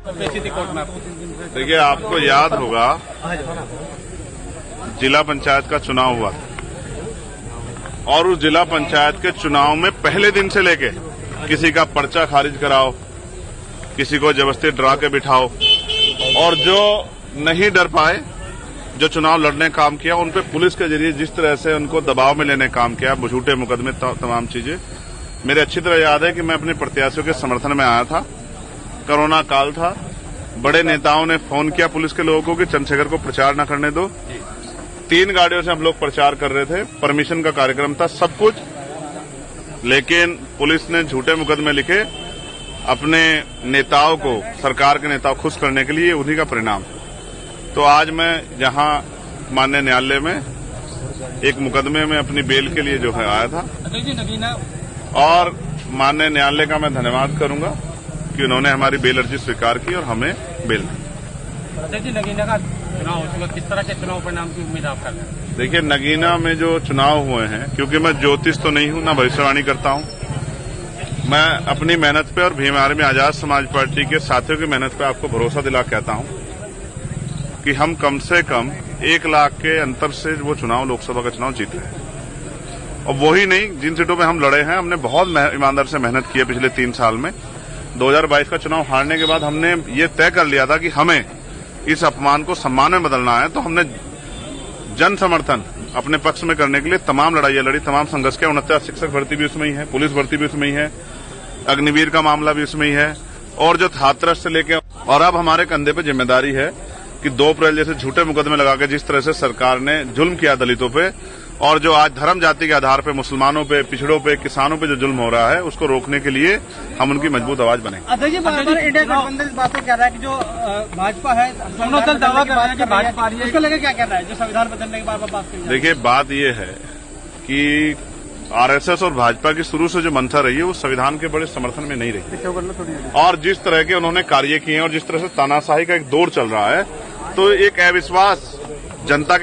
देखिए, आपको याद होगा जिला पंचायत का चुनाव हुआ और उस जिला पंचायत के चुनाव में पहले दिन से लेके किसी का पर्चा खारिज कराओ, किसी को जबरदस्ती डरा के बिठाओ, और जो नहीं डर पाए, जो चुनाव लड़ने काम किया, उन पे पुलिस के जरिए जिस तरह से उनको दबाव में लेने काम किया, झूठे मुकदमे, तमाम चीजें मेरे अच्छी तरह याद है कि मैं अपने प्रत्याशियों के समर्थन में आया था। कोरोना काल था, बड़े नेताओं ने फोन किया पुलिस के लोगों को कि चंद्रशेखर को प्रचार न करने दो। 3 गाड़ियों से हम लोग प्रचार कर रहे थे, परमिशन का कार्यक्रम था, सब कुछ, लेकिन पुलिस ने झूठे मुकदमे लिखे अपने नेताओं को, सरकार के नेताओं खुश करने के लिए, उन्हीं का परिणाम। तो आज मैं यहां माननीय न्यायालय में एक मुकदमे में अपनी बेल के लिए जो है आया था, और माननीय न्यायालय का मैं धन्यवाद करूंगा कि उन्होंने हमारी बेल अर्जी स्वीकार की और हमें बेल दी। नगीना का चुनाव हो चुका, किस तरह के चुनाव परिणाम की उम्मीद आप करते हैं? देखिए, नगीना में जो चुनाव हुए हैं, क्योंकि मैं ज्योतिष तो नहीं हूं, ना भविष्यवाणी करता हूं, मैं अपनी मेहनत पे और भीम आर्मी आजाद समाज पार्टी के साथियों की मेहनत पे आपको भरोसा दिला कहता हूं कि हम कम से कम 1 लाख के अंतर से वो चुनाव, लोकसभा का चुनाव जीत रहे हैं। और वही नहीं, जिन सीटों पे हम लड़े हैं, हमने बहुत ईमानदार से मेहनत की है पिछले 3 साल में। 2022 का चुनाव हारने के बाद हमने ये तय कर लिया था कि हमें इस अपमान को सम्मान में बदलना है, तो हमने जन समर्थन अपने पक्ष में करने के लिए तमाम लड़ाइयां लड़ी, तमाम संघर्ष किया। 49 शिक्षक भर्ती भी उसमें ही है, पुलिस भर्ती भी उसमें ही है, अग्निवीर का मामला भी उसमें ही है, और जो हाथरस से लेके, और अब हमारे कंधे पे जिम्मेदारी है कि 2 अप्रैल जैसे झूठे मुकदमे लगा के जिस तरह से सरकार ने जुल्म किया दलितों पे, और जो आज धर्म जाति के आधार पे मुसलमानों पे, पिछड़ों पे, किसानों पे जो जुल्म हो रहा है, उसको रोकने के लिए हम उनकी मजबूत आवाज बने। अध्यक्ष जी, इंडिया गठबंधन इस बात को कह रहा है कि जो भाजपा है, दोनों दल दावा कर रहे हैं कि भाजपा आ रही है, उसको लेकर क्या कहना है, जो संविधान बदलने के बारे में बात कर रही है? देखिए, बात यह है कि आरएसएस और भाजपा की शुरू से जो मंशा रही है, वो संविधान के बड़े समर्थन में नहीं रही, और जिस तरह के उन्होंने कार्य किए हैं और जिस तरह से तानाशाही का एक दौर चल रहा है, तो एक अविश्वास जनता के